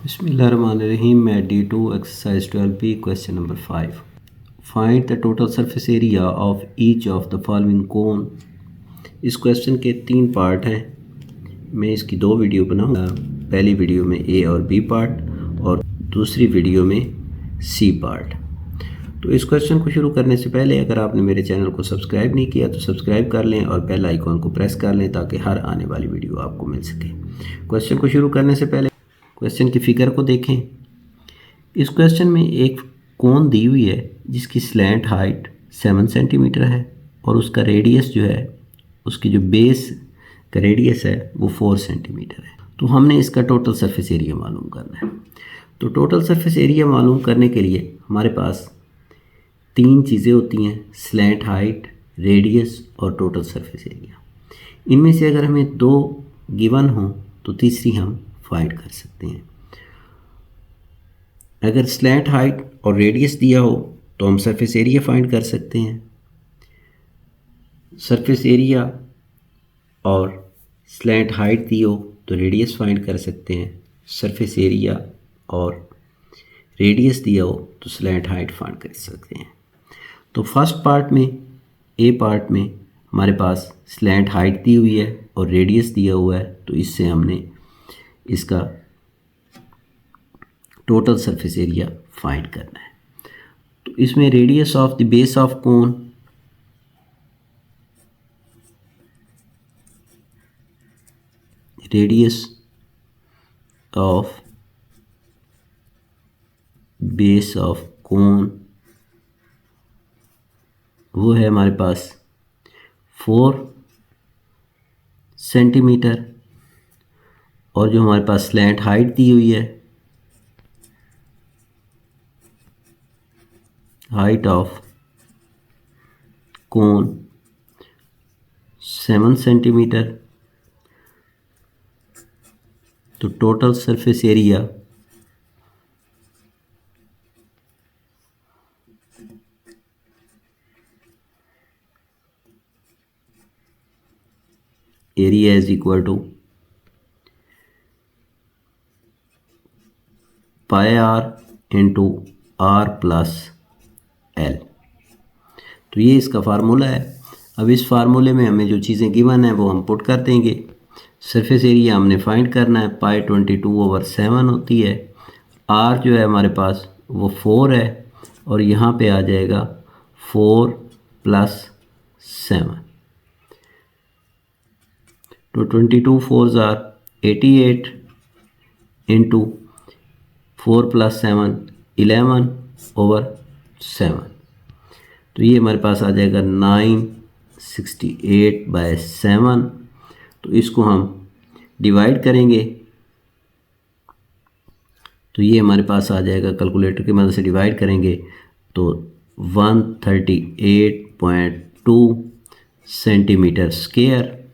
बिस्मिल्लाहिर्रहमानिर्रहीम math D2 exercise 12B question number 5 find the total surface area of each of the following cone. इस question के 3 part हैं। मैं इसकी 2 video बनाऊंगा। पहली वीडियो में ए और बी पार्ट और दूसरी वीडियो में सी पार्ट। तो इस क्वेश्चन को शुरू करने से पहले अगर आपने मेरे चैनल को सब्सक्राइब नहीं किया तो सब्सक्राइब कर लें और बेल आइकॉन को प्रेस कर लें ताकि हर आने वाली वीडियो आपको मिल सके। क्वेश्चन को शुरू करने से पहले क्वेश्चन की फिगर को देखें। इस क्वेश्चन में एक कोन दी हुई है जिसकी स्लैंट हाइट 7 सेंटीमीटर है और उसका रेडियस जो है, उसकी जो बेस का रेडियस है वो 4 सेंटीमीटर है। तो हमने इसका टोटल सरफेस एरिया मालूम करना है। तो टोटल सरफेस एरिया मालूम करने के लिए हमारे पास 3 चीज़ें होती हैं, स्लैंट हाइट, रेडियस और टोटल सरफेस एरिया। इनमें से अगर हमें 2 गिवन हो तो तीसरी हम फाइंड कर सकते हैं। अगर स्लैंट हाइट और रेडियस दिया हो तो हम सरफेस एरिया फाइंड कर सकते हैं। सरफेस एरिया और स्लैंट हाइट दी हो तो रेडियस फाइंड कर सकते हैं। सरफेस एरिया और रेडियस दिया हो तो स्लैंट हाइट फाइंड कर सकते हैं। तो फर्स्ट पार्ट में, ए पार्ट में हमारे पास स्लैंट हाइट दी हुई है और रेडियस दिया हुआ है, तो इससे हमने इसका टोटल सरफेस एरिया फाइंड करना है। तो इसमें radius of the base of cone, radius of base of cone वो है हमारे पास 4 सेंटीमीटर और जो हमारे पास स्लैंट हाइट दी हुई है, हाइट ऑफ कोन 7 सेंटीमीटर। तो total surface area is equal to pi R into R plus L. तो ये इसका फार्मूला है। अब इस फार्मूले में हमें जो चीज़ें गिवन हैं वो हम पुट कर देंगे। सरफेस एरिया हमने फाइंड करना है, पाई 22/7 होती है। आर जो है हमारे पास वो 4 है और यहाँ पे आ जाएगा 4 + 7। तो 22 4s are 88 इंटू 4 + 7 11/7। तो ये हमारे पास आ जाएगा 968/7। तो इसको हम डिवाइड करेंगे तो ये हमारे पास आ जाएगा, कैलकुलेटर की मदद से डिवाइड करेंगे तो 138.2 सेंटीमीटर स्क्वायर।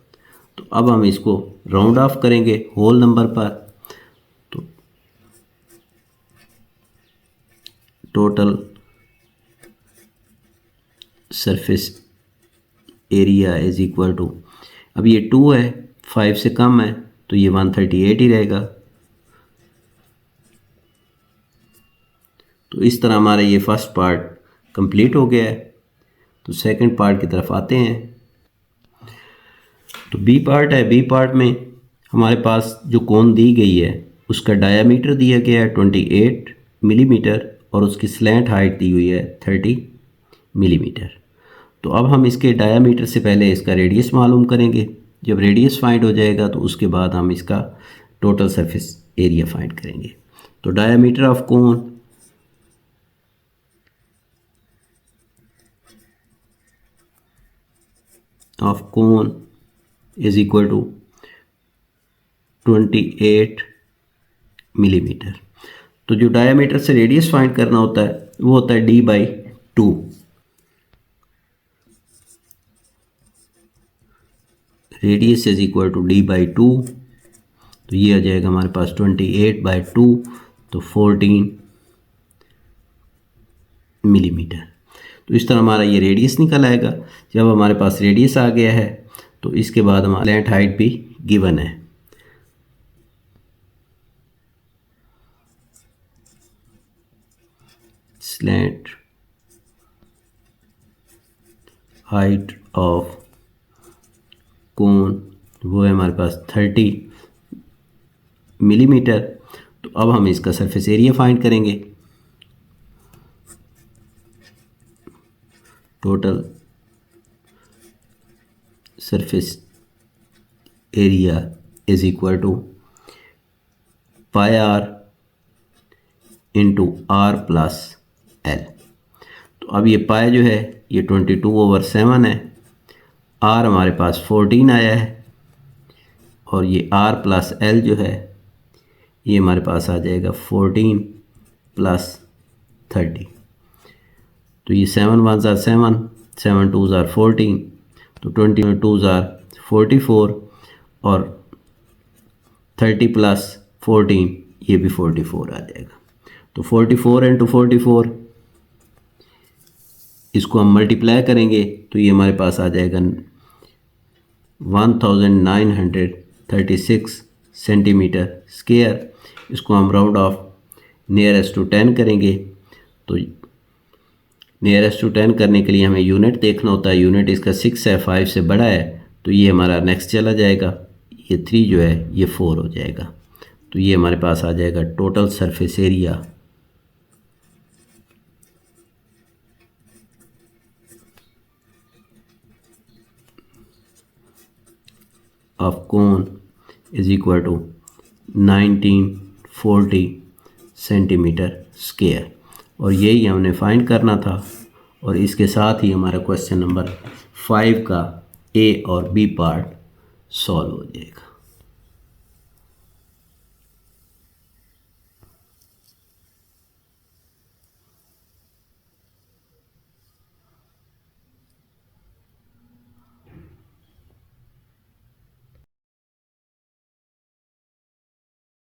तो अब हम इसको राउंड ऑफ करेंगे होल नंबर पर। तो total surface area is equal to, अब ये 2 है, 5 से कम है तो ये 138 ही रहेगा। तो इस तरह हमारा ये फर्स्ट पार्ट कंप्लीट हो गया है। तो सेकंड पार्ट की तरफ आते हैं। तो बी पार्ट है। बी पार्ट में हमारे पास जो कोन दी गई है उसका डायामीटर दिया गया है 28 मिलीमीटर और उसकी स्लैंट हाइट दी हुई है 30 मिलीमीटर। तो अब हम इसके डायामीटर से पहले इसका रेडियस मालूम करेंगे। जब रेडियस फाइंड हो जाएगा तो उसके बाद हम इसका टोटल सरफेस एरिया फाइंड करेंगे। तो diameter of cone is equal to 28 millimetre. तो जो डायामीटर से रेडियस फाइंड करना होता है वो होता है D/2। Radius is equal to D/2। तो ये आ जाएगा हमारे पास 28/2 तो 14 मिलीमीटर। तो इस तरह हमारा ये रेडियस निकल आएगा। जब हमारे पास रेडियस आ गया है तो इसके बाद हमारा स्लैंट हाइट भी गिवन है। स्लैंट हाइट ऑफ कोन वो है हमारे पास 30 मिलीमीटर। तो अब हम इसका सरफेस एरिया फाइंड करेंगे। Total surface area is equal to pi R into R plus L. तो अब ये पाई जो है ये 22/7 है, आर हमारे पास 14 आया है, और ये आर प्लस एल जो है ये हमारे पास आ जाएगा 14 प्लस 30। तो ये 7 1 ज़ार 7, 7 2 ज़ार 14, तो 22 ज़ार 44, और 30 प्लस 14 ये भी 44 आ जाएगा। तो 44 इंटू 44 इसको हम मल्टीप्लाई करेंगे तो ये हमारे पास आ जाएगा 1936 सेंटीमीटर स्क्वायर। इसको हम राउंड ऑफ नियरेस्ट टू 10 करेंगे। तो नियरेस्ट टू 10 करने के लिए हमें यूनिट देखना होता है। यूनिट इसका 6 है, 5 से बड़ा है, तो ये हमारा नेक्स्ट चला जाएगा। ये 3 जो है ये 4 हो जाएगा। तो ये हमारे पास आ जाएगा total surface area of cone is equal to 1940 centimetre square. और यही हमने फाइंड करना था। और इसके साथ ही हमारा क्वेश्चन नंबर 5 का ए और बी पार्ट सॉल्व हो जाएगा।